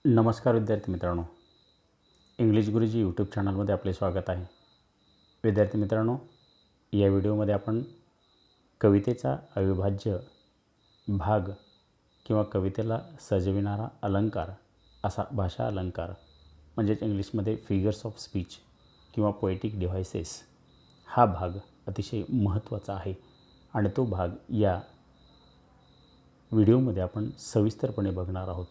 नमस्कार विद्यार्थी मित्रांनो, इंग्लिश गुरुजी यूट्यूब चॅनलमध्ये आपले स्वागत आहे. विद्यार्थी मित्रांनो, या व्हिडिओमध्ये आपण कवितेचा अविभाज्य भाग किंवा कवितेला सजविणारा अलंकार असा भाषा अलंकार म्हणजेच इंग्लिशमध्ये फिगर्स ऑफ स्पीच किंवा पोएटिक डिव्हाइसेस हा भाग अतिशय महत्त्वाचा आहे आणि तो भाग या व्हिडिओमध्ये आपण सविस्तरपणे बघणार आहोत.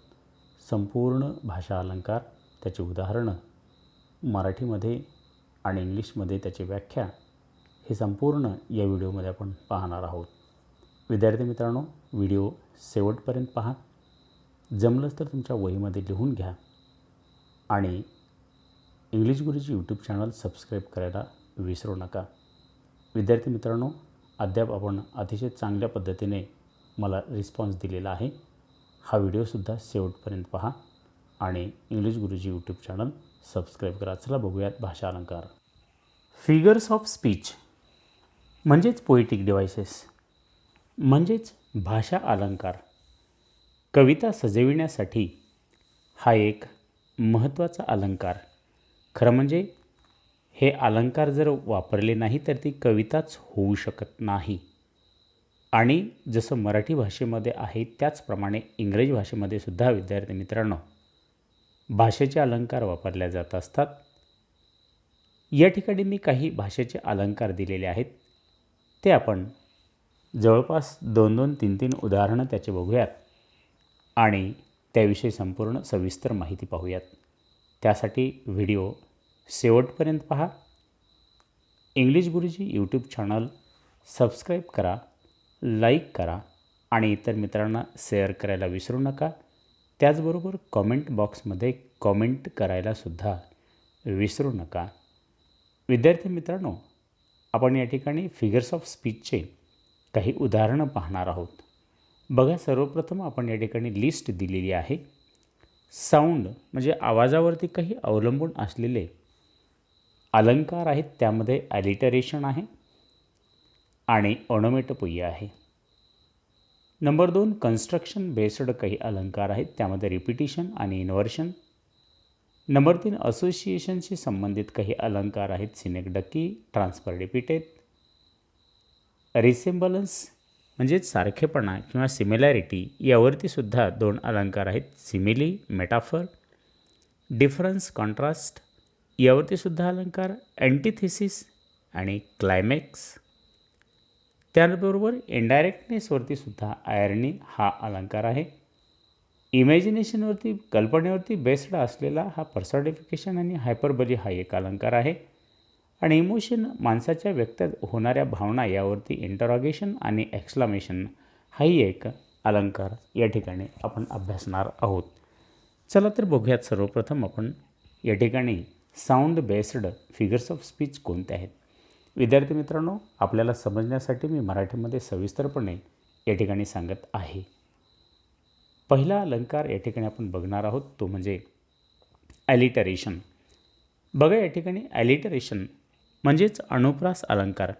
संपूर्ण भाषा अलंकार, त्याची उदाहरणं, मराठीमध्ये आणि इंग्लिशमध्ये त्याची व्याख्या, हे संपूर्ण या व्हिडिओमध्ये आपण पाहणार आहोत. विद्यार्थी मित्रांनो, व्हिडिओ शेवटपर्यंत पहा. जमलंच तर तुमच्या वहीमध्ये लिहून घ्या आणि इंग्लिश गुरुजी यूट्यूब चॅनल सबस्क्राईब करायला विसरू नका. विद्यार्थी मित्रांनो, अद्याप आपण अतिशय चांगल्या पद्धतीने मला रिस्पॉन्स दिलेला आहे. हा व्हिडिओसुद्धा शेवटपर्यंत पहा आणि इंग्लिश गुरुजी यूट्यूब चॅनल सबस्क्राईब करा. चला बघूयात भाषा अलंकार. फिगर्स ऑफ स्पीच म्हणजेच पोएटिक डिव्हाइसेस म्हणजेच भाषा अलंकार कविता सजविण्यासाठी हा एक महत्त्वाचा अलंकार. खरं म्हणजे हे अलंकार जर वापरले नाही तर ती कविताच होऊ शकत नाही. आणि जसं मराठी भाषेमध्ये आहे त्याचप्रमाणे इंग्रजी भाषेमध्ये सुद्धा विद्यार्थी मित्रांनो भाषेचे अलंकार वापरले जात असतात. या ठिकाणी मी काही भाषेचे अलंकार दिलेले आहेत. ते आपण जवळपास 2-2, 3-3 उदाहरणं त्याचे बघूयात आणि त्याविषयी संपूर्ण सविस्तर माहिती पाहूयात. त्यासाठी व्हिडिओ शेवटपर्यंत पहा. इंग्लिश गुरुजी यूट्यूब चॅनल सबस्क्राईब करा, लाईक करा आणि इतर मित्रांना शेअर करायला विसरू नका. त्याचबरोबर कॉमेंट बॉक्समध्ये कॉमेंट करायलासुद्धा विसरू नका. विद्यार्थी मित्रांनो, आपण या ठिकाणी फिगर्स ऑफ स्पीचचे काही उदाहरणं पाहणार आहोत. बघा, सर्वप्रथम आपण या ठिकाणी लिस्ट दिलेली आहे. साऊंड म्हणजे आवाजावरती काही अवलंबून असलेले अलंकार आहेत. त्यामध्ये ॲलिटरेशन आहे आणि ऑनोमॅटोपोइया आहे. नंबर 2, कन्स्ट्रक्शन बेस्ड काही अलंकार आहेत. त्यामध्ये रिपिटिशन आणि इन्व्हर्शन. नंबर 3, असोसिएशनशी संबंधित काही अलंकार आहेत. सिनेक्डकी, ट्रान्सफर रिपीटेड. रिसेम्बलन्स म्हणजेच सारखेपणा किंवा सिमिलॅरिटी यावरती सुद्धा 2 अलंकार आहेत. Simile, metaphor. डिफरन्स, कॉन्ट्रास्ट यावरती सुद्धा अलंकार. अँटिथेसिस आणि क्लायमॅक्स. त्याबरोबर इनडायरेक्टनेसवरती सुद्धा आयर्नी हा अलंकार आहे. इमॅजिनेशनवरती, कल्पनेवरती बेस्ड असलेला हा पर्सॉनिफिकेशन आणि हायपरबली हा एक अलंकार आहे. आणि इमोशन, माणसाच्या व्यक्त होणाऱ्या भावना यावरती इंटरॉगेशन आणि एक्सक्लामेशन हाही एक अलंकार या ठिकाणी आपण अभ्यासणार आहोत. चला तर बघूयात. सर्वप्रथम आपण या ठिकाणी sound based figures of speech कोणते आहेत. विद्यार्थी मित्रांनो, आपल्याला समजण्यासाठी मी मराठीमध्ये सविस्तरपणे या ठिकाणी सांगत आहे. पहिला अलंकार या ठिकाणी आपण बघणार आहोत तो म्हणजे ॲलिटरेशन. बघा, या ठिकाणी ॲलिटरेशन म्हणजेच अनुप्रास अलंकार.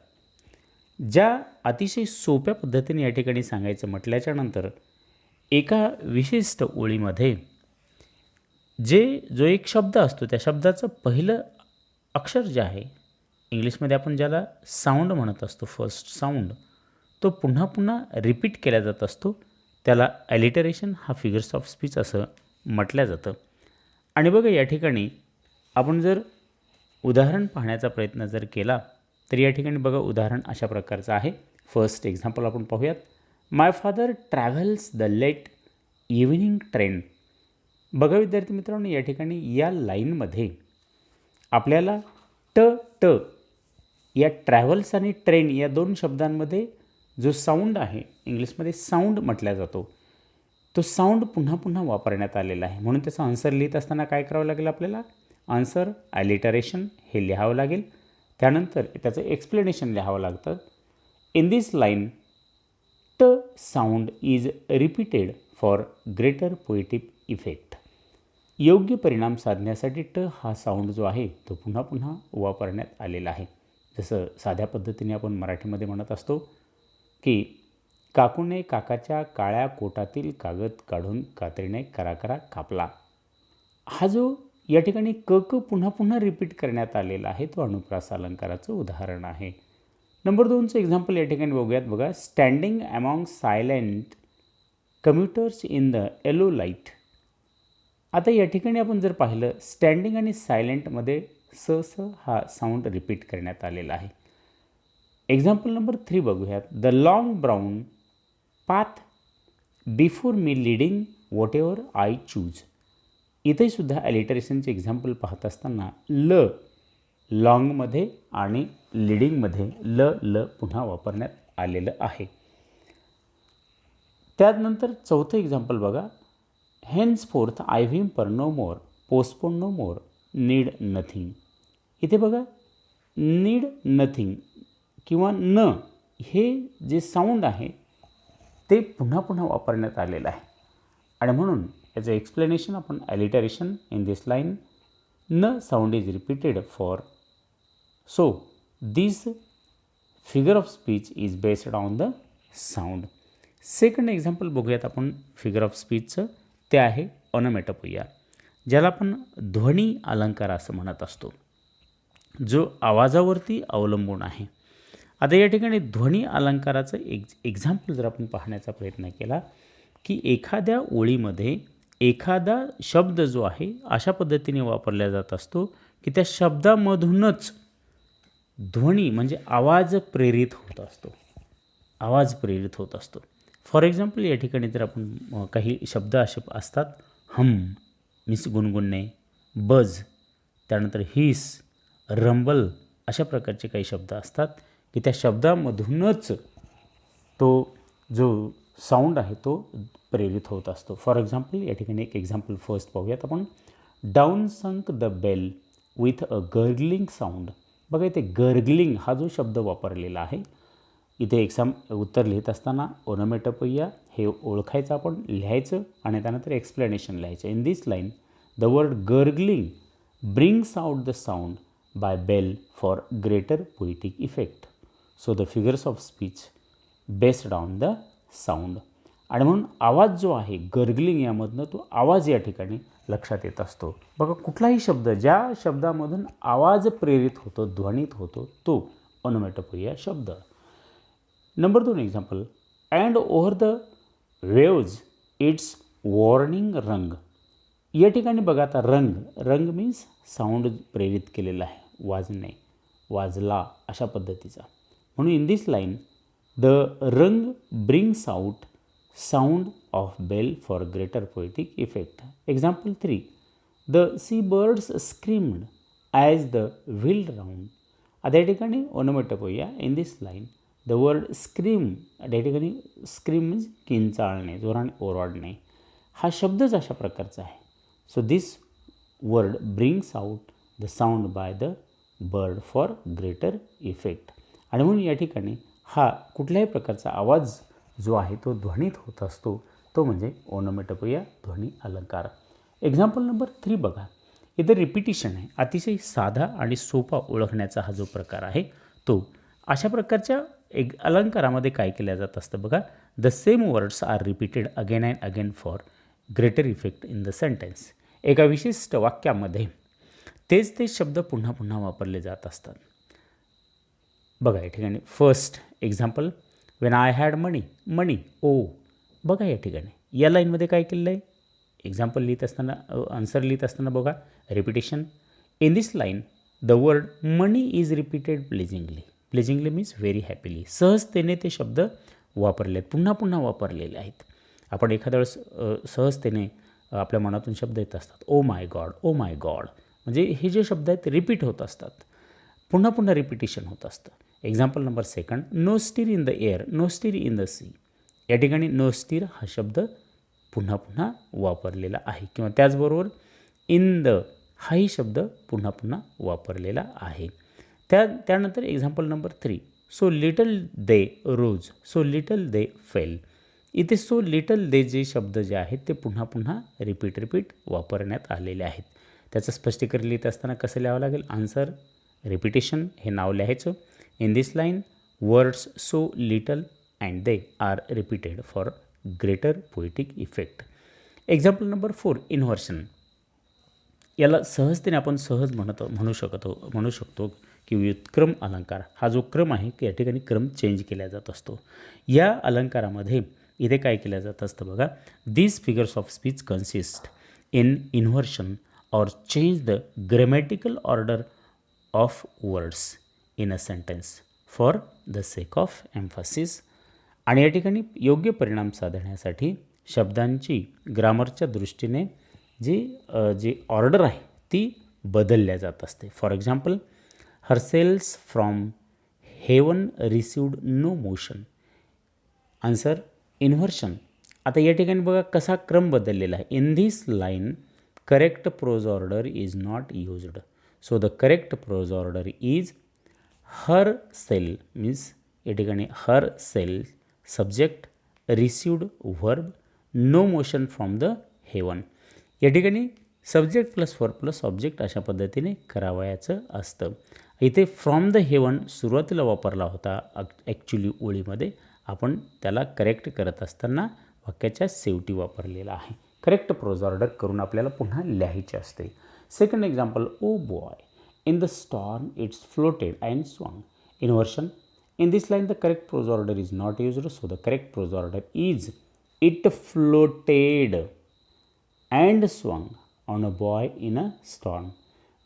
ज्या अतिशय सोप्या पद्धतीने या ठिकाणी सांगायचं म्हटल्याच्या नंतर एका विशिष्ट ओळीमध्ये जो एक शब्द असतो त्या शब्दाचं पहिलं अक्षर जे आहे, इंग्लिशमध्ये आपण ज्याला साऊंड म्हणत असतो, फर्स्ट साऊंड, तो पुन्हा पुन्हा रिपीट केला जात असतो. त्याला ॲलिटरेशन हा फिगर्स ऑफ स्पीच असं म्हटलं जातं. आणि बघा, या ठिकाणी आपण जर उदाहरण पाहण्याचा प्रयत्न जर केला तर या ठिकाणी बघा, उदाहरण अशा प्रकारचं आहे. फर्स्ट एक्झाम्पल आपण पाहूयात. My father travels the late evening train. बघा विद्यार्थी मित्रांनो, या ठिकाणी या लाईनमध्ये आपल्याला ट या ट्रॅव्हल्स आणि ट्रेन या 2 शब्दांमध्ये जो साऊंड आहे, इंग्लिशमध्ये साऊंड म्हटला जातो, तो साऊंड पुन्हा पुन्हा वापरण्यात आलेला आहे. म्हणून त्याचा आन्सर लिहित असताना काय करावं लागेल आपल्याला? आन्सर ॲलिटरेशन हे लिहावं लागेल. त्यानंतर त्याचं एक्सप्लेनेशन लिहावं लागतं. इन दिस लाईन ट sound is repeated for greater poetic effect. योग्य परिणाम साधण्यासाठी ट हा साऊंड जो आहे तो पुन्हा पुन्हा वापरण्यात आलेला आहे. जसं साध्या पद्धतीने आपण मराठीमध्ये म्हणत असतो की काकूने काकाच्या काळ्या कोटातील कागद काढून कात्रीने कराकरा कापला. हा जो या ठिकाणी क क पुन्हा पुन्हा रिपीट करण्यात आलेला आहे तो अनुप्रास अलंकाराचं उदाहरण आहे. नंबर 2चं एक्झाम्पल या ठिकाणी बघूयात. बघा, standing among silent commuters in the yellow light. आता या ठिकाणी आपण जर पाहिलं, स्टँडिंग आणि सायलेंटमध्ये स स हा साऊंड रिपीट करण्यात आलेला आहे. एक्झाम्पल नंबर 3 बघूयात. The long brown path before me leading what ever I choose. इथे सुद्धा ॲलिटरेशनचे एक्झाम्पल पाहत असताना ल लॉंगमध्ये आणि लीडिंगमध्ये ल पुन्हा वापरण्यात आलेलं आहे. त्यानंतर चौथं एक्झाम्पल बघा. Henceforth I whimper no more, postpone no more, need nothing. इथे बघा, नीड नथिंग किंवा न हे जे साऊंड आहे ते पुन्हा पुन्हा वापरण्यात आलेलं आहे आणि म्हणून याचं एक्सप्लेनेशन आपण ॲलिटरेशन इन दिस लाईन न sound is repeated for. So this figure of speech is based on the sound. Second example बघूयात आपण फिगर ऑफ स्पीचचं. ते आहे ऑनोमॅटोपोइया, ज्याला आपण ध्वनी अलंकार असं म्हणत असतो, जो आवाजावरती अवलंबून आहे. आता या ठिकाणी ध्वनी अलंकाराचं एक्झाम्पल जर आपण पाहण्याचा प्रयत्न केला की एखाद्या ओळीमध्ये एखादा शब्द जो आहे अशा पद्धतीने वापरला जात असतो की त्या शब्दामधूनच ध्वनी म्हणजे आवाज प्रेरित होत असतो. आवाज प्रेरित होत असतो. फॉर एक्झाम्पल या ठिकाणी जर आपण काही शब्द असे असतात, हम मीन्स गुणगुणणे, बज, त्यानंतर हिस, रंबल, अशा प्रकारचे काही शब्द असतात की त्या शब्दामधूनच तो जो साऊंड आहे तो प्रेरित होत असतो. फॉर एक्झाम्पल या ठिकाणी एक एक्झाम्पल फर्स्ट पाहूयात आपण. Down sunk the bell with a gargling sound. बघा, इथे गर्गलिंग हा जो शब्द वापरलेला आहे, इथे उत्तर लिहित असताना ओनोमॅटोपोइया हे ओळखायचं, आपण लिहायचं आणि त्यानंतर एक्सप्लेनेशन लिहायचं. In this line the word gargling brings out the sound by bell for greater poetic effect. So the figures of speech based on the sound. आणि म्हणून आवाज जो आहे गर्गलिंग यामधनं तो आवाज या ठिकाणी लक्षात येत असतो. बघा, कुठलाही शब्द ज्या शब्दामधून आवाज प्रेरित होतो, ध्वनित होतो, तो ओनोमॅटोपोइया शब्द. Number 2 example. And over the waves it's warning रंग. या ठिकाणी बघा, आता रंग मीन्स साऊंड प्रेरित केलेला आहे, वाजणे, वाजला अशा पद्धतीचा. म्हणून in this line the rang brings out sound of bell for greater poetic effect. Example 3. The sea birds screamed as the wheel round. आता या ठिकाणी onomatopoeia in this line the word scream. या ठिकाणी स्क्रीम मीन्स किंचाळणे, जोराने ओरडणे, हा शब्दच अशा प्रकारचा आहे. So this word brings out the sound by the bird for greater effect. आणि म्हणून या ठिकाणी हा कुठल्याही प्रकारचा आवाज जो आहे तो ध्वनित होत असतो, तो म्हणजे ओनोमॅटोपोइया ध्वनी अलंकार. एक्झाम्पल नंबर 3 बघा. इथं रिपिटिशन आहे. अतिशय साधा आणि सोपा ओळखण्याचा हा जो प्रकार आहे तो. अशा प्रकारच्या एक अलंकारामध्ये काय केलं जात असतं बघा. The same words are repeated again and again for greater effect in the sentence. एका विशिष्ट वाक्यामध्ये तेच शब्द पुन्हा पुन्हा वापरले जात असतात. बघा या ठिकाणी first example. When I had money oh. बघा या ठिकाणी या लाईनमध्ये काय केलेलं आहे, एक्झाम्पल लिहित असताना, आन्सर लिहित असताना बघा repetition. In this line the word money is repeated pleasingly. Pleasingly means very happily. सहजतेने ते शब्द वापरले आहेत, पुन्हा पुन्हा वापरलेले आहेत. आपण एखाद्या वेळेस सहजतेने आपल्या मनातून शब्द येत असतात. Oh my God, oh my God, म्हणजे हे जे शब्द आहेत रिपीट होत असतात, पुन्हा पुन्हा रिपिटेशन होत असतं. Example number 2. No stir in the air, no stir in the sea. या ठिकाणी नो स्टीर हा शब्द पुन्हा पुन्हा वापरलेला आहे, किंवा त्याचबरोबर इन द हाही शब्द पुन्हा पुन्हा वापरलेला आहे. त्यानंतर एक्झाम्पल नंबर 3. सो लिटल दे रोज, सो लिटल दे फेल. इथे सो लिटल दे जे शब्द जे आहेत ते पुन्हा पुन्हा रिपीट वापरण्यात आलेले आहेत. त्याचं स्पष्टीकरण लिहित असताना कसं लिहावं लागेल, आन्सर, रिपिटेशन हे नाव लिहायचं. In this line words so little and they are repeated for greater poetic effect. Example number 4. Inversion. याला सहजतेने आपण सहज म्हणू शकतो की व्युत्क्रम अलंकार हा जो क्रम आहे या ठिकाणी क्रम चेंज केला जात असतो. या अलंकारामध्ये इथे काय केलं जात असतं बघा, these figures of speech consist in inversion or change the grammatical order of words in a sentence for the sake of emphasis. आणि या ठिकाणी योग्य परिणाम साधण्यासाठी शब्दांची ग्रामरच्या दृष्टीने जी ऑर्डर आहे ती बदलल्या जात असते. For example, her sails from heaven received no motion. Answer inversion. आता या ठिकाणी बघा कसा क्रम बदललेला आहे. In this line correct prose order is not used. So the correct prose order is her sail, means या ठिकाणी her sail subject, received verb, no motion from the heaven. या ठिकाणी subject plus verb plus object अशा पद्धतीने करावयाचं असतं. इथे from the haven सुरुवातीला वापरला होता ॲक्च्युली ओळीमध्ये, आपण त्याला करेक्ट करत असताना वाक्याच्या शेवटी वापरलेला आहे. करेक्ट प्रोज ऑर्डर करून आपल्याला पुन्हा लिहायचे असते. Second example, oh boy in the storm it's floated and swung. Inversion. In this line the correct prose order is not used, so the correct prose order is it floated and swung on a boy in a storm.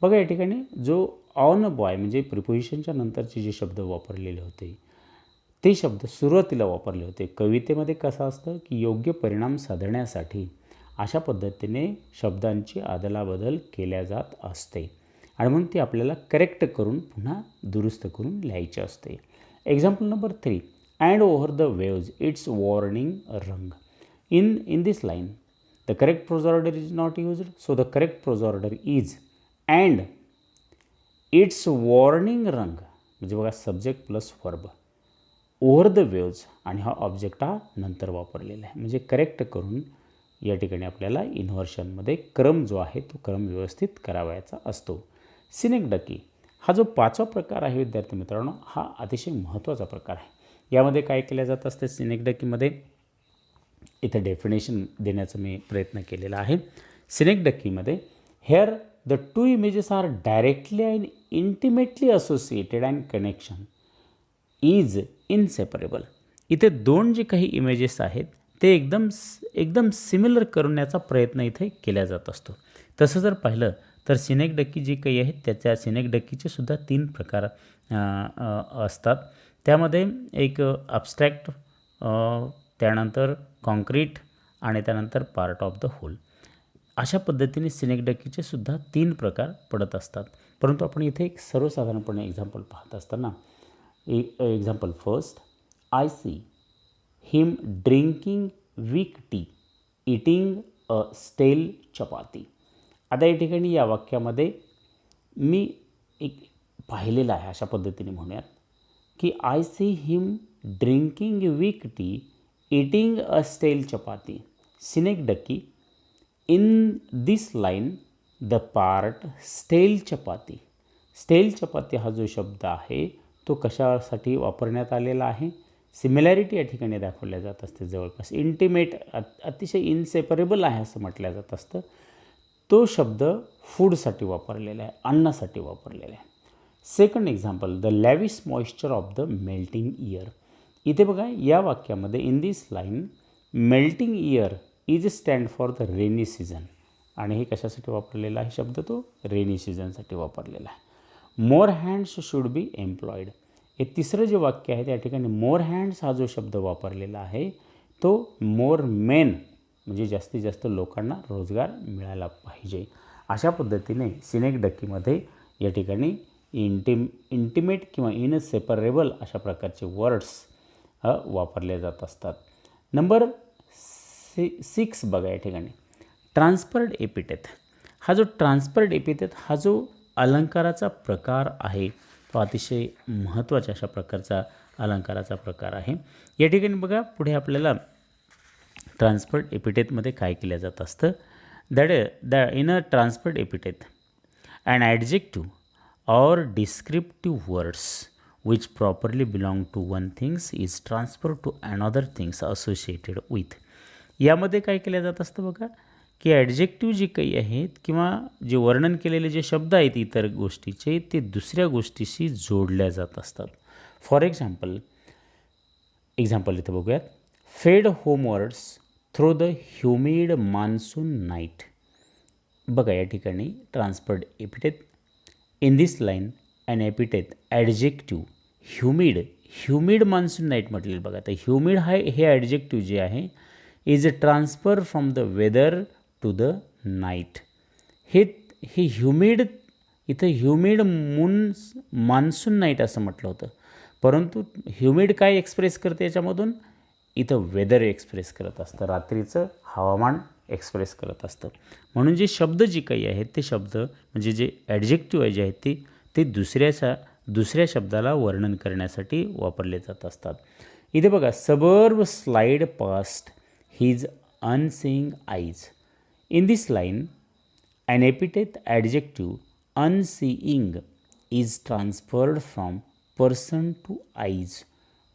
बघा या ठिकाणी जो on a boy म्हणजे प्रिपोजिशनच्या नंतरचे जे शब्द वापरलेले होते ते शब्द सुरुवातीला वापरले होते. कवितेमध्ये कसं असतं की योग्य परिणाम साधण्यासाठी अशा पद्धतीने शब्दांची अदलाबदल केल्या जात असते आणि म्हणून ती आपल्याला करेक्ट करून पुन्हा दुरुस्त करून लिहायची असते. Example number 3, and over the waves its warning rung. In this line the correct prose order is not used, so the correct prose order is and its warning rung. म्हणजे बघा subject plus verb, over the waves आणि हा object हा नंतर वापरलेला आहे. म्हणजे correct करून या ठिकाणी आपल्याला इन्व्हर्शनमध्ये क्रम जो आहे तो क्रम व्यवस्थित करावायचा असतो. सिनेक्डकी हा जो पाचवा प्रकार आहे विद्यार्थी मित्रांनो, हा अतिशय महत्त्वाचा प्रकार आहे. यामध्ये काय केलं जात असते सिनेक्डकीमध्ये, इथं डेफिनेशन देण्याचा मी प्रयत्न केलेला आहे. सिनेक्डकीमध्ये here the two images are directly and intimately associated and connection is inseparable. इथे दोन जे काही इमेजेस आहेत ते एकदम सिमिलर करण्याचा प्रयत्न इथे केला जात असतो. तसं जर पाहिलं तर सिनेक्डकी जी काही आहेत त्याच्या सिनेक्डकीचे सुद्धा 3 प्रकार असतात. त्यामध्ये एक ॲब्स्ट्रॅक्ट, त्यानंतर कॉन्क्रीट आणि त्यानंतर पार्ट ऑफ द होल. अशा पद्धतीने सिनेक्डकीचे सुद्धा 3 प्रकार पडत असतात. परंतु आपण इथे एक सर्वसाधारणपणे एक्झाम्पल पाहत असताना example first, I see him drinking weak tea eating a stale chapati. आता या ठिकाणी या वाक्यामध्ये मी एक पाहिलेलं आहे अशा पद्धतीने म्हणूयात की I see him drinking weak tea eating a stale chapati. Synecdoche. In this line the part stale chapati. स्टेल चपाती हा जो शब्द आहे तो कशासाठी वापरण्यात आलेला आहे. सिमिलॅरिटी या ठिकाणी दाखवल्या जात असते, जवळपास इंटिमेट, अतिशय इनसेपरेबल आहे असं म्हटलं जात असतं. तो शब्द फूडसाठी वापरलेला आहे, अन्नासाठी वापरलेला आहे. Second example, the lavish moisture of the melting year. इथे बघा या वाक्यामध्ये in this line melting year is stand for the rainy season. आणि हे कशासाठी वापरलेला आहे शब्द, तो रेनी सीझनसाठी वापरलेला आहे. मोर हँड्स शुड बी एम्प्लॉईड. हे तिसरं जे वाक्य आहे त्या ठिकाणी मोर हँड्स हा जो शब्द वापरलेला आहे तो मोर मेन म्हणजे जास्तीत जास्त लोकांना रोजगार मिळाला पाहिजे. अशा पद्धतीने सिनेक्डकीमध्ये या ठिकाणी इंटिमेट किंवा इनसेपरेबल अशा प्रकारचे वर्ड्स वापरले जात असतात. नंबर 6 बघा या ठिकाणी ट्रान्सफर्ड एपिथेट. हा जो ट्रान्सफर्ड एपिथेट हा जो अलंकाराचा प्रकार आहे तो अतिशय महत्त्वाच्या अशा प्रकारचा अलंकाराचा प्रकार आहे. या ठिकाणी बघा पुढे आपल्याला ट्रान्सफर्ड एपिथेटमध्ये काय केलं जात असतं, in a transferred epithet and adjective or descriptive words which properly belong to one things is transferred to another things associated with. यामध्ये काय केलं जात असतं बघा की ॲडजेक्टिव्ह जे काही आहेत किंवा जे वर्णन केलेले जे शब्द आहेत इतर गोष्टीचे ते दुसऱ्या गोष्टीशी जोडल्या जात असतात. फॉर एक्झाम्पल इथं बघूयात. Fed homewards through the humid monsoon night. बघा या ठिकाणी transferred epithet in this line and epithet adjective humid monsoon night म्हटलेलं बघा. तर ह्युमिड हे ॲडजेक्टिव्ह जे आहे is a transfer from the weather to the night. हे ह्युमिड इथं ह्युमिड मान्सून नाईट असं म्हटलं होतं, परंतु ह्युमिड काय एक्सप्रेस करते याच्यामधून, इथं वेदर एक्सप्रेस करत असतं, रात्रीचं हवामान एक्सप्रेस करत असतं. म्हणून जे शब्द जे काही आहेत ते शब्द म्हणजे जे ॲडजेक्टिव्ह जे आहेत ते दुसऱ्या शब्दाला वर्णन करण्यासाठी वापरले जात असतात. इथे बघा, suburb slide past his unseeing eyes. In this line an epithet adjective unseeing is transferred from person to eyes.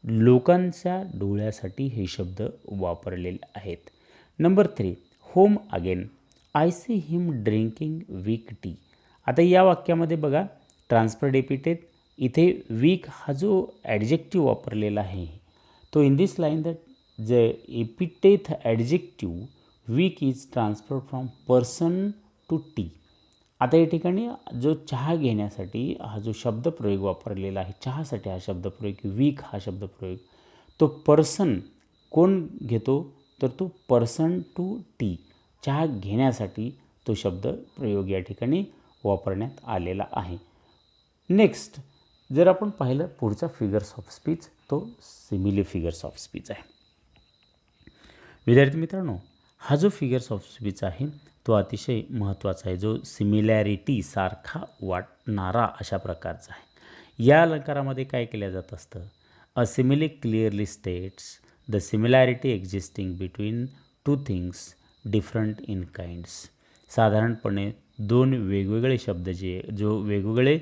लोकांच्या डोळ्यासाठी हे शब्द वापरलेले आहेत. Number 3, home again. I see him drinking weak tea. आता या वाक्यामध्ये बघा, ट्रान्सफर्ड एपिटेट इथे वीक हा जो ॲडजेक्टिव्ह वापरलेला आहे तो in this line the epithet adjective weak is transferred from person to tea. आता या ठिकाणी जो चहा घेण्यासाठी हा जो शब्दप्रयोग वापरलेला आहे, चहासाठी हा शब्दप्रयोग वीक हा शब्दप्रयोग, तो पर्सन कोण घेतो तर तो पर्सन टू टी, चहा घेण्यासाठी तो शब्दप्रयोग या ठिकाणी वापरण्यात आलेला आहे. नेक्स्ट जर आपण पाहिलं पुढचा फिगर्स ऑफ स्पीच, तो सिमिली फिगर्स ऑफ स्पीच आहे. विद्यार्थी मित्रांनो, हा जो फिगर्स ऑफ स्पीच आहे तो अतिशय महत्त्वाचा आहे, जो सिमिलॅरिटी सारखा वाटणारा अशा प्रकारचा आहे. या अलंकारामध्ये काय केलं जात असतं, a simile clearly states the similarity existing between two things different in kinds. साधारणपणे दोन वेगवेगळे शब्द जो वेगवेगळे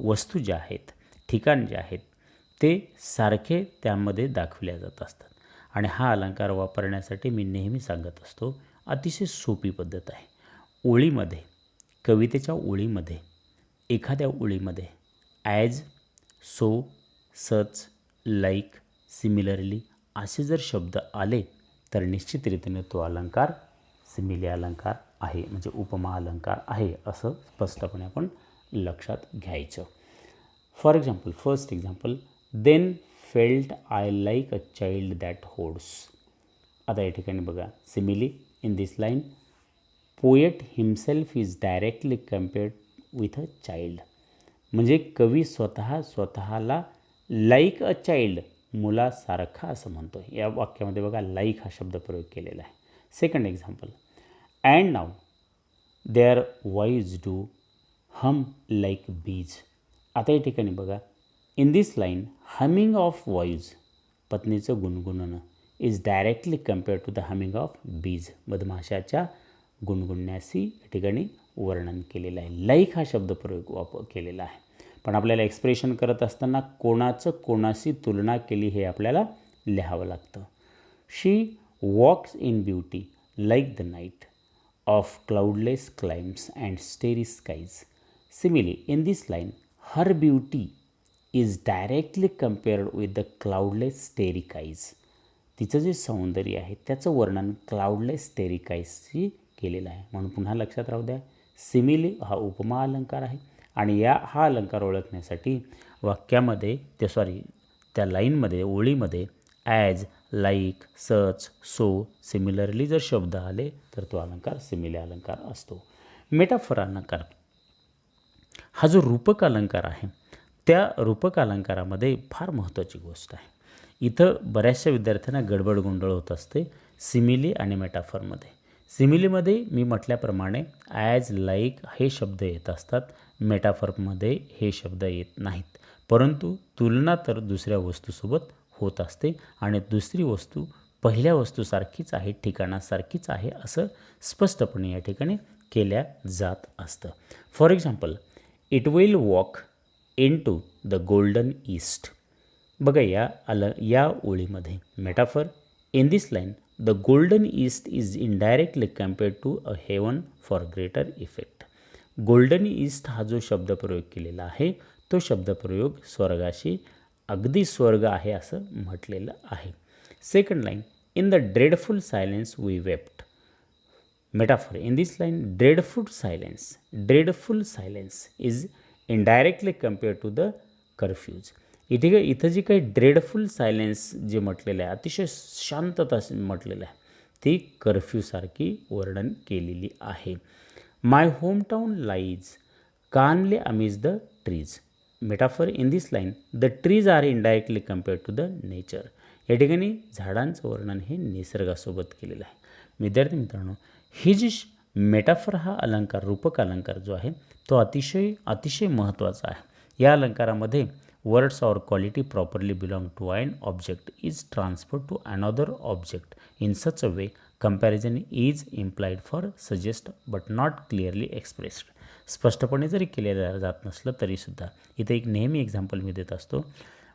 वस्तू ज्या आहेत, ठिकाण जे आहेत ते सारखे त्यामध्ये दाखवल्या जात असतात. आणि हा अलंकार वापरण्यासाठी मी नेहमी सांगत असतो अतिशय सोपी पद्धत आहे. ओळीमध्ये, कवितेच्या ओळीमध्ये, एखाद्या ओळीमध्ये ॲज, सो, सच, लाईक, सिमिलरली असे जर शब्द आले तर निश्चितरीतीने तो अलंकार सिमिली अलंकार आहे, म्हणजे उपमा अलंकार आहे असं स्पष्टपणे आपण लक्षात घ्यायचं. For example, first example, then felt I like a child that holds. आता या ठिकाणी बघा, simile in this line poet himself is directly compared with a child. म्हणजे कवी स्वतःला लाईक अ चाइल्ड, मुलासारखा असं म्हणतो. या वाक्यामध्ये बघा लाईक हा शब्द प्रयोग केलेला आहे. Second example, and now their wives do hum like bees. आता या ठिकाणी बघा, in this line humming of wives, पत्नीचं गुणगुणणं, is directly compared to the humming of bees, मधमाशाच्या गुणगुणण्याशी या ठिकाणी वर्णन केलेलं आहे. लाईक हा शब्द प्रयोग केलेला आहे. पण आपल्याला एक्सप्रेशन करत असताना कोणाशी तुलना केली हे आपल्याला लिहावं लागतं. She walks in beauty like the night of cloudless climes and starry skies. Simile in this line her beauty is directly compared with the cloudless starry skies. तिचं जे सौंदर्य आहे त्याचं वर्णन क्लाउडलेस स्टेरी काईजशी केलेलं आहे. म्हणून पुन्हा लक्षात राहू द्या, सिमिली हा उपमा अलंकार आहे आणि हा अलंकार ओळखण्यासाठी वाक्यामध्ये त्या लाईनमध्ये, ओळीमध्ये ॲज, लाईक, सच, सो, सिमिलरली जर शब्द आले तर तो अलंकार सिमिली अलंकार असतो. मेटाफर अलंकार हा जो रूपक अलंकार आहे त्या रूपक अलंकारामध्ये फार महत्त्वाची गोष्ट आहे. इथं बऱ्याचशा विद्यार्थ्यांना गडबड गोंधळ होत असते सिमिली आणि मेटाफरमध्ये. सिमिलीमध्ये मी म्हटल्याप्रमाणे ॲज, लाईक हे शब्द येत असतात, मेटाफरमध्ये हे शब्द येत नाहीत. परंतु तुलना तर दुसऱ्या वस्तूसोबत होत असते आणि दुसरी वस्तू पहिल्या वस्तूसारखीच आहे, ठिकाणासारखीच आहे असं स्पष्टपणे या ठिकाणी केल्या जात असतं. For example, it will walk into the golden east. बघा या ओळीमध्ये metaphor in this line the golden east is indirectly compared to a heaven for greater effect. Golden east हा जो शब्दप्रयोग केलेला आहे तो शब्दप्रयोग स्वर्गाशी अगदी स्वर्ग आहे असं म्हटलेलं आहे. Second line, in the dreadful silence we wept. Metaphor in this line, dreadful silence is indirectly compared to the curfews. इथं जी काही ड्रेडफुल सायलेन्स जे म्हटलेलं आहे, अतिशय शांतता म्हटलेलं आहे, ती कर्फ्यूसारखी वर्णन केलेली आहे. My hometown lies calmly amidst the trees. Metaphor in this line, the trees are indirectly compared to the nature. या ठिकाणी झाडांचं वर्णन हे निसर्गासोबत केलेलं आहे. विद्यार्थी मित्रांनो, ही जी मेटाफर हा अलंकार, रूपक अलंकार जो आहे तो अतिशय महत्त्वाचा आहे. या अलंकारामध्ये words or quality properly belong to an object is transferred to another object in such a way comparison is implied for suggest but not clearly expressed. स्पष्टपणे जरी केलेलं जात नसलं तरीसुद्धा इथे एक नेहमी एक्झाम्पल मी देत असतो.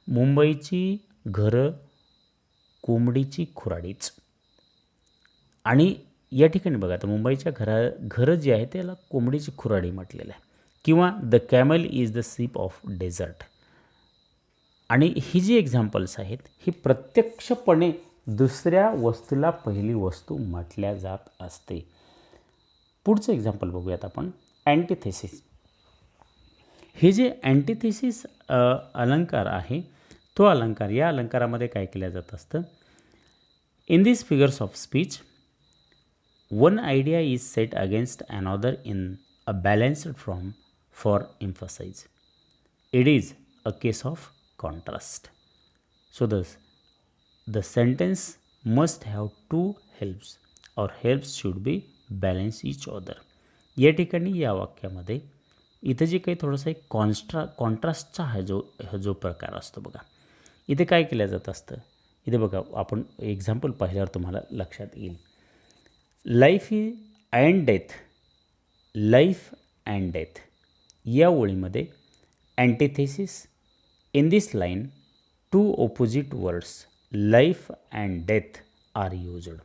मुंबईची घरं कोंबडीची खुराडीच. आणि या ठिकाणी बघा, आता मुंबईच्या घरं जी आहे त्याला कोंबडीची खुराडी म्हटलेलं आहे. किंवा the camel is the ship of desert. आणि ही जी एक्झाम्पल्स आहेत ही प्रत्यक्षपणे दुसऱ्या वस्तूला पहिली वस्तू म्हटल्या जात असते. पुढचं एक्झाम्पल बघूयात आपण, अँटिथेसिस. हे जे अँटिथेसिस अलंकार आहे तो अलंकार, या अलंकारामध्ये काय केलं जात असतं, in this figures of speech one idea is set against another in a balanced form for emphasize. It is a case of contrast. So the sentence must have two helps or helps should be balance each other. या ठिकाणी या वाक्यामध्ये इथं जे काही थोडंसं एक कॉन्ट्रास्टचा हा जो प्रकार असतो बघा, इथे काय केलं जात असतं, इथे बघा आपण एक्झाम्पल पाहिल्यावर तुम्हाला लक्षात येईल. लाईफ अँड डेथ या ओळीमध्ये अँटिथेसिस. In this line, two opposite words, life and death, are used.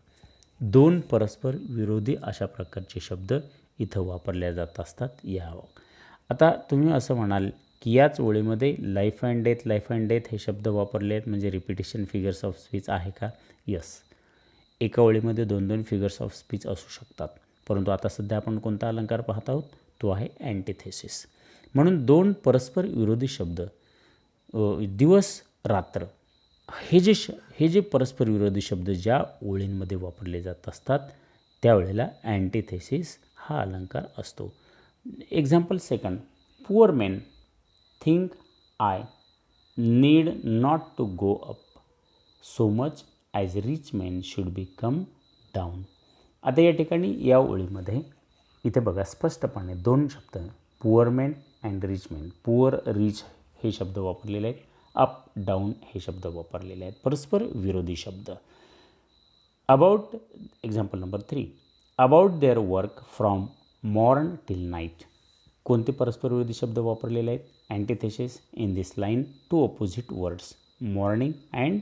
दोन परस्पर विरोधी अशा प्रकारचे शब्द इथं वापरल्या जात असतात. आता तुम्ही असं म्हणाल की याच ओळीमध्ये लाईफ अँड डेथ हे शब्द वापरले आहेत म्हणजे रिपिटेशन फिगर्स ऑफ स्पीच आहे का? यस, एका ओळीमध्ये 2 फिगर्स ऑफ स्पीच असू शकतात. परंतु आता सध्या आपण कोणता अलंकार पाहत आहोत, तो आहे अँटिथेसिस. म्हणून 2 परस्पर विरोधी शब्द, दिवस रात्र, हे जे परस्पर विरोधी शब्द ज्या ओळींमध्ये वापरले जात असतात त्यावेळेला अँटिथेसिस हा अलंकार असतो. Example second, poor men think I need not to go up so much as rich men should be come down. आता या ठिकाणी या ओळीमध्ये इथे बघा स्पष्टपणे 2 शब्द, poor men and rich main. Poor, rich हे शब्द वापरलेले आहेत, अप डाऊन हे शब्द वापरलेले आहेत, परस्पर विरोधी शब्द. About, example number 3, about their work from morn till night. कोणते परस्पर विरोधी शब्द वापरलेले आहेत? Antithesis. In this line 2 opposite words, morning and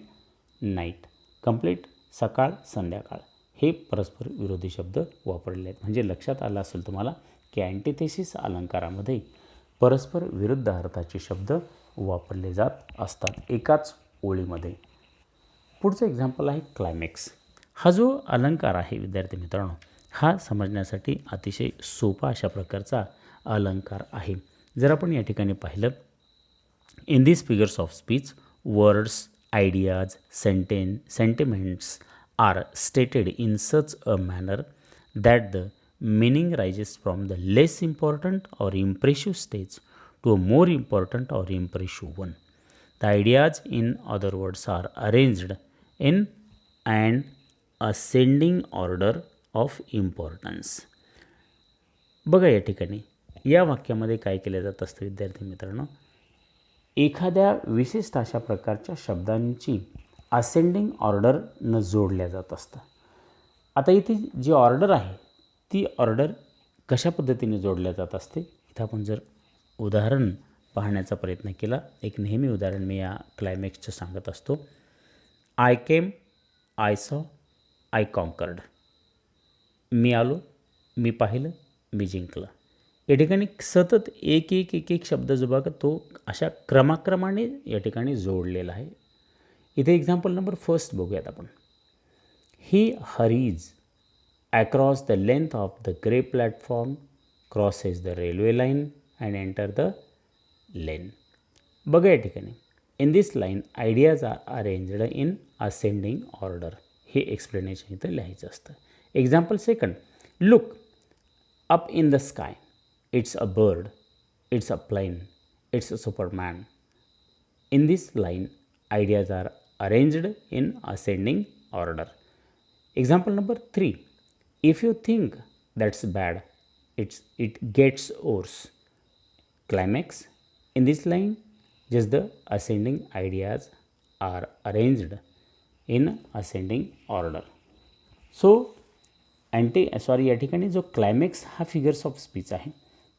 night. Complete, सकाळ संध्याकाळ, हे परस्पर विरोधी शब्द वापरलेले आहेत. म्हणजे लक्षात आलं असेल तुम्हाला की अँटिथेसिस अलंकारामध्ये परस्पर विरुद्ध अर्थाचे शब्द वापरले जात असतात एकाच ओळीमध्ये. पुढचं एक्झाम्पल आहे क्लायमॅक्स. हा जो अलंकार आहे विद्यार्थी मित्रांनो, हा समजण्यासाठी अतिशय सोपा अशा प्रकारचा अलंकार आहे. जर आपण या ठिकाणी पाहिलं, in this figures of speech words, ideas, sentiments are stated in such a manner that the meaning rises from the less important or impressive stage to a more important or impressive one. The ideas, in other words, are arranged in an ascending order of importance. बघा या ठिकाणी या वाक्यामध्ये काय केलं जात असतं विद्यार्थी मित्रांनो, एखाद्या विशिष्ट अशा प्रकारच्या शब्दांची असेंडिंग ऑर्डरनं जोडल्या जात असतं. आता इथे जी ऑर्डर आहे ती ऑर्डर कशा पद्धतीने जोडल्या जात असते, इथं आपण जर उदाहरण पाहण्याचा प्रयत्न केला, एक नेहमी उदाहरण मी या क्लायमॅक्सचं सांगत असतो. I came, I saw, I conquered. मी आलो, मी पाहिलं, मी जिंकलं. या ठिकाणी सतत एक एक एक एक शब्द जो बघा तो अशा क्रमाक्रमाने या ठिकाणी जोडलेला आहे. इथे एक्झाम्पल नंबर फर्स्ट बघूयात आपण. He hurries across the length of the grey platform, crosses the railway line and enter the lane. बघा या ठिकाणी in this line ideas are arranged in ascending order. हे एक्सप्लेनेशन इथं लिहायचं असतं. Example second, look up in the sky, it's a bird, it's a plane, it's a superman. In this line ideas are arranged in ascending order. Example number 3, if you think that's bad, it gets worse. Climax, in this line just the ascending ideas are arranged in ascending order. So या ठिकाणी जो climax हा figures of speech आहे,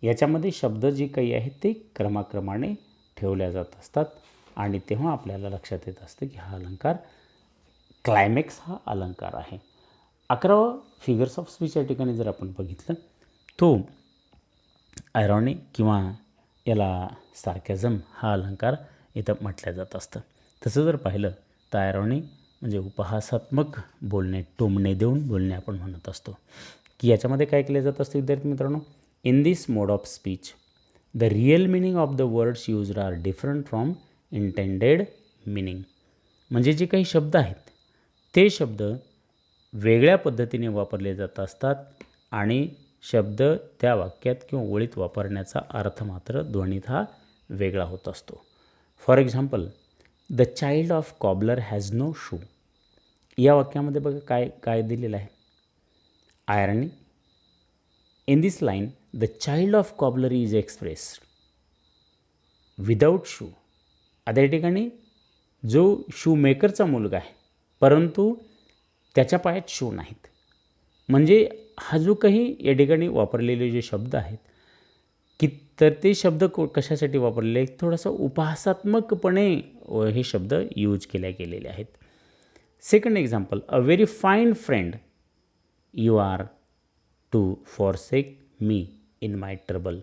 याच्यामध्ये शब्द जे काही आहेत ते क्रमाक्रमाने ठेवल्या जात असतात आणि तेव्हा आपल्याला लक्षात येत असतं की हा अलंकार क्लायमॅक्स हा अलंकार आहे. 11वा फिगर्स ऑफ स्पीच या ठिकाणी जर आपण बघितलं तो आयरॉनी किंवा याला सार्कॅझम हा अलंकार इथं म्हटलं जात असतं. तसं जर पाहिलं तर आयरॉनी म्हणजे उपहासात्मक बोलणे, टोमणे देऊन बोलणे आपण म्हणत असतो. की याच्यामध्ये काय केलं जात असतं विद्यार्थी मित्रांनो, in this mode of speech the real meaning of the words used are different from intended meaning. म्हणजे जे काही शब्द आहेत ते शब्द वेगळ्या पद्धतीने वापरले जात असतात आणि शब्द त्या वाक्यात किंवा ओळीत वापरण्याचा अर्थ मात्र ध्वनीत हा वेगळा होत असतो. For example, the child of cobbler has no shoe. या वाक्यामध्ये बघा काय काय दिलेलं आहे, irony. In this line the child of cobbler is expressed without shoe. आता या ठिकाणी जो शू मेकरचा मुलगा आहे परंतु त्याच्या पायात शू नाहीत. म्हणजे हा जो काही या ठिकाणी वापरलेले जे शब्द आहेत की तर ते शब्द कशासाठी वापरलेले आहेत, थोडंसं उपहासात्मकपणे हे शब्द यूज केले गेलेले आहेत. Second example, a very fine friend you are to forsake me in my trouble.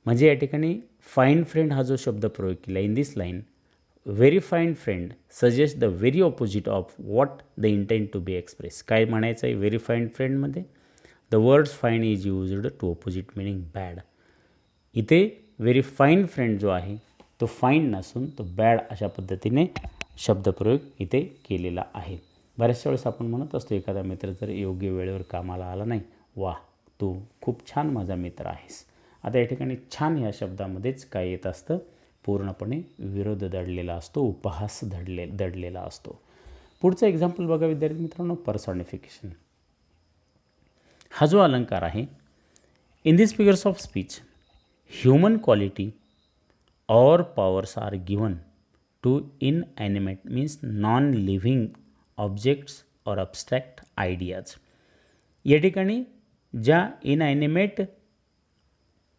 म्हणजे या ठिकाणी फाईन फ्रेंड हा जो शब्द प्रयोग केला in this line, very fine friend suggest the very opposite of what the intent to be express. काय म्हणायचं आहे व्हेरी फाईन फ्रेंडमध्ये, the words fine is used to opposite meaning bad. इथे व्हेरी फाईन फ्रेंड जो आहे तो fine नसून तो बॅड अशा पद्धतीने शब्दप्रयोग इथे केलेला आहे. बऱ्याचशा वेळेस आपण म्हणत असतो एखादा मित्र जर योग्य वेळेवर कामाला आला नाही, वा तू खूप छान माझा मित्र आहेस. आता या ठिकाणी छान ह्या शब्दामध्येच काय येत असतं, पूर्णपणे विरोध दडलेला असतो, उपहास दडलेला असतो. पुढचं एक्झाम्पल बघा विद्यार्थी मित्रांनो, पर्सॉनिफिकेशन. हा जो अलंकार आहे, in this figures of speech human quality or powers are given to inanimate means non living objects or abstract ideas. या ठिकाणी ज्या इनॲनिमेट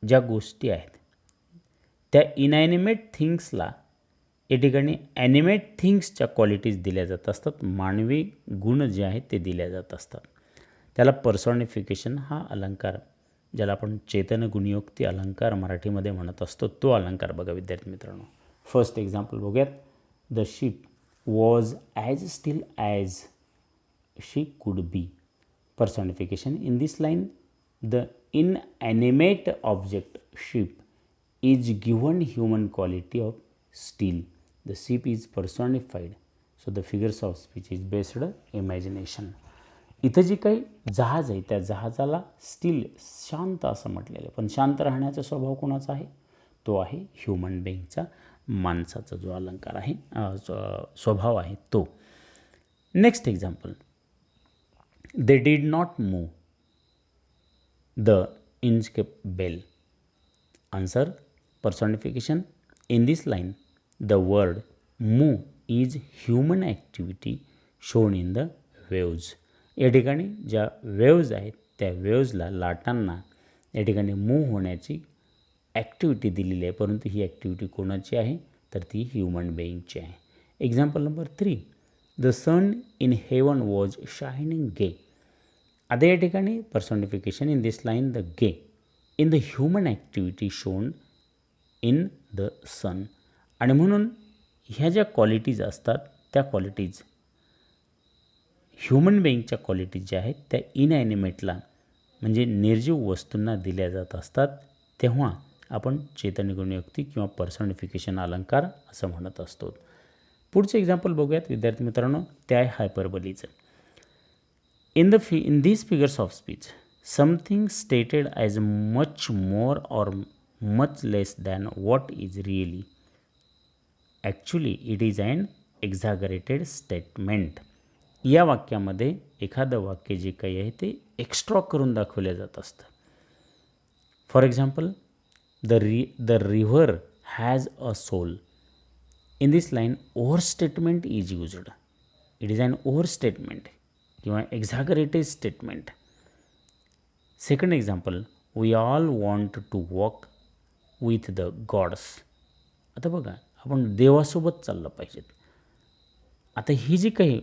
ज्या गोष्टी आहेत त्या इनॲनिमेट थिंग्सला या ठिकाणी ॲनिमेट थिंग्सच्या क्वालिटीज दिल्या जात असतात, मानवी गुण जे आहेत ते दिल्या जात असतात. त्याला पर्सॉनिफिकेशन हा अलंकार, ज्याला आपण चेतन गुणयोक्ती अलंकार मराठीमध्ये म्हणत असतो, तो अलंकार बघा विद्यार्थी मित्रांनो. फर्स्ट एक्झाम्पल बघूयात. The ship was as still as she could be. Personification, in this line the inanimate object ship is given human quality of steel. The ship is personified. So the figures of speech is based imagination. इथं जी काही जहाज आहे त्या जहाजाला steel शांत असं म्हटलेलं आहे, पण शांत राहण्याचा स्वभाव कोणाचा आहे, तो आहे ह्युमन बिईंगचा, माणसाचा जो अलंकार आहे स्वभाव आहे तो. Next example, they did not move the Inchcape bell. Answer personification, in this line the word move is human activity shown in the waves. या ठिकाणी ज्या वेव्ज आहेत त्या वेव्जला, लाटांना या ठिकाणी मूव्ह होण्याची ॲक्टिव्हिटी दिलेली आहे, परंतु ही ॲक्टिव्हिटी कोणाची आहे तर ती ह्युमन बिईंगची आहे. Example number 3, the sun in heaven was shining gay. आता या ठिकाणी personification in this line the gay in the human activity shown in the sun. आणि म्हणून ह्या ज्या क्वालिटीज असतात त्या क्वालिटीज ह्युमन बिईंगच्या क्वालिटीज ज्या आहेत त्या इनॲनिमेटला म्हणजे निर्जीव वस्तूंना दिल्या जात असतात, तेव्हा आपण चैतन्य गुणयुक्ती किंवा पर्सॉनिफिकेशन अलंकार असं म्हणत असतो. पुढचं एक्झाम्पल बघूयात विद्यार्थी मित्रांनो, ते आहे हायपरबोलीचं. in these figures of speech, something stated as much more or much less than what is really. Actually, it is an exaggerated statement. या वाक्यामध्ये एखादं वाक्य जे काही आहे ते एक्स्ट्रा करून दाखवलं जात असतं. For example, the river has a soul. In this line over statement is used. It is an over statement किंवा exaggerated statement. Second example, we all want to walk with the gods. आता बघा, आपण देवासोबत चाललं पाहिजेत. आता ही जी काही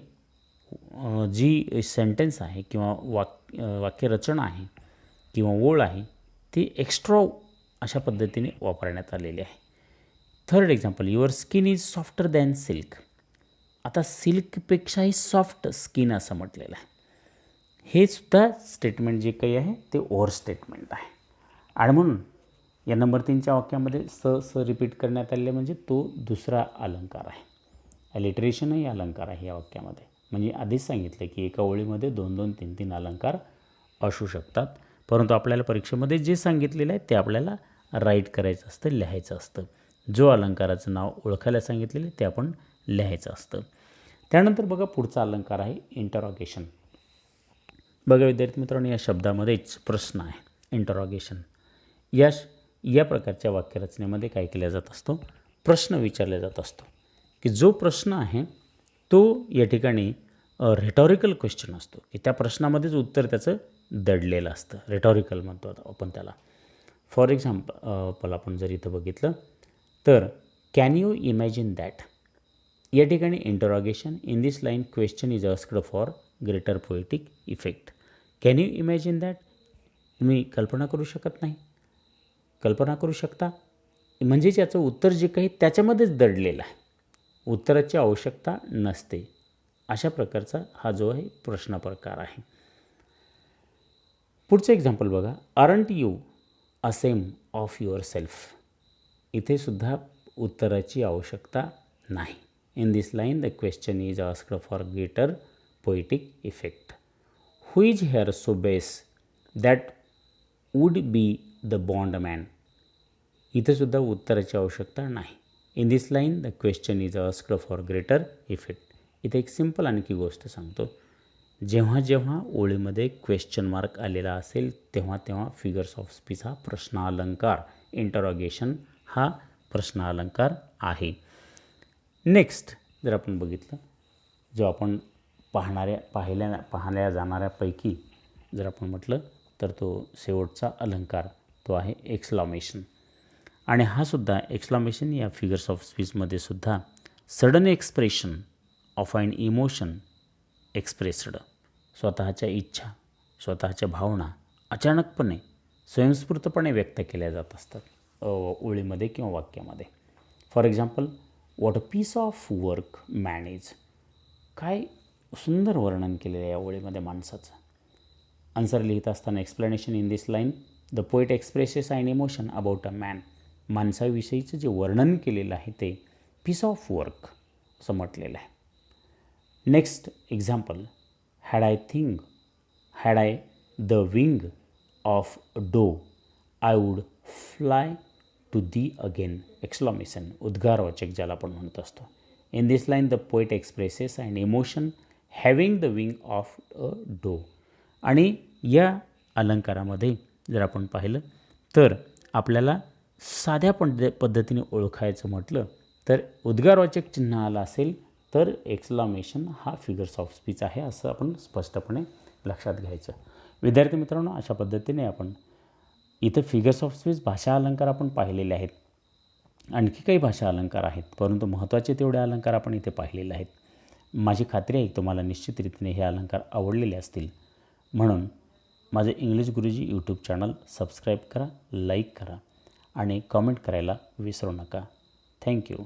जी sentence आहे किंवा वाक्यरचना आहे किंवा ओळ आहे ती एक्स्ट्रा अशा पद्धतीने वापरण्यात आलेली आहे. Third example, your skin is softer than silk. आता सिल्कपेक्षाही सॉफ्ट स्किन असं म्हटलेलं आहे. हे सुद्धा स्टेटमेंट जे काही आहे ते ओव्हर स्टेटमेंट आहे. आणि म्हणून या नंबर 3च्या वाक्यामध्ये स रिपीट करण्यात आलेले म्हणजे तो दुसरा अलंकार आहे. अलिटरेशनही अलंकार आहे या वाक्यामध्ये. म्हणजे आधीच सांगितलं की एका ओळीमध्ये 2-2, 3-3 अलंकार असू शकतात, परंतु आपल्याला परीक्षेमध्ये जे सांगितलेलं आहे ते आपल्याला राईट करायचं असतं, लिहायचं असतं. जो अलंकाराचं नाव ओळखायला सांगितलेलं ते आपण लिहायचं असतं. त्यानंतर बघा पुढचा अलंकार आहे इंटरॉगेशन. बघा विद्यार्थी मित्रांनो, या शब्दामध्येच प्रश्न आहे इंटरॉगेशन. या प्रकारच्या वाक्यरचनेमध्ये काय केला जात असतो, प्रश्न विचारला जात असतो की जो प्रश्न आहे तो या ठिकाणी रेटॉरिकल क्वेश्चन असतो की त्या प्रश्नामध्येच उत्तर त्याचं दडलेलं असतं. रेटॉरिकल म्हणतो आपण त्याला. फॉर एक्झाम्पल आपण जर इथं बघितलं तर कॅन यू इमॅजिन दॅट. या ठिकाणी interrogation in this line question is asked for greater poetic effect. Can you imagine that, तुम्ही कल्पना करू शकत नाही, कल्पना करू शकता, म्हणजेच याचं उत्तर जे काही त्याच्यामध्येच दडलेलं आहे, उत्तराची आवश्यकता नसते. अशा प्रकारचा हा जो आहे प्रश्न प्रकार आहे. पुढचं एक्झाम्पल बघा, aren't you ashamed of yourself. इथे सुद्धा उत्तराची आवश्यकता नाही. In this line the question is asked for greater poetic effect. Who is here so base that would be the bondman. इथे सुद्धा उत्तराची आवश्यकता नाही. In this line the question is asked for greater effect. इथे एक simple आणखी गोष्ट सांगतो, जेव्हा जेव्हा ओळीमध्ये क्वेश्चन मार्क आलेला असेल तेव्हा तेव्हा फिगर्स ऑफ स्पीच हा प्रश्न अलंकार, इंटरॉगेशन हा प्रश्न अलंकार आहे. नेक्स्ट जर आपण बघितलं, जो आपण पाहिल्या जाणाऱ्यापैकी जर आपण म्हटलं तर तो शेवटचा अलंकार तो आहे एक्सक्लामेशन. आणि हा सुद्धा एक्सक्लामेशन या फिगर्स ऑफ स्पीचमध्ये सुद्धा sudden expression of an emotion expressed. स्वतःच्या इच्छा, स्वतःच्या भावना अचानकपणे स्वयंस्फूर्तपणे व्यक्त केल्या जात असतात ओळीमध्ये किंवा वाक्यामध्ये. For example, what a piece of work man is. काय सुंदर वर्णन केलेलं आहे या ओळीमध्ये माणसाचं. आन्सर लिहित असताना explanation in this line the poet expresses an emotion about a man. माणसाविषयीचं जे वर्णन केलेलं आहे ते पीस ऑफ वर्क असं म्हटलेलं आहे. Next example, had I the wing of dove I would fly to thee again. Exclamation, उद्गारवाचक ज्याला आपण म्हणत असतो. In this line the poet expresses and emotion having the wing of a dove. आणि या अलंकारामध्ये जर आपण पाहिलं तर आपल्याला साध्या पद्धतीने ओळखायचं म्हटलं तर उद्गारवाचक चिन्ह आलं असेल तर एक्सक्लामेशन हा फिगर्स ऑफ स्पीच आहे असं आपण स्पष्टपणे लक्षात घ्यायचं. विद्यार्थी मित्रांनो, अशा पद्धतीने आपण इथं फिगर्स ऑफ स्पीच भाषा अलंकार आपण पाहिलेले आहेत. आणखी काही भाषा अलंकार आहेत, परंतु महत्त्वाचे तेवढे अलंकार आपण इथे पाहिलेले आहेत. माझी खात्री आहे की तुम्हाला निश्चितरीतीने हे अलंकार आवडलेले असतील. म्हणून माझे इंग्लिश गुरुजी यूट्यूब चॅनल सबस्क्राईब करा, लाईक करा आणि कॉमेंट करायला विसरू नका. थँक्यू.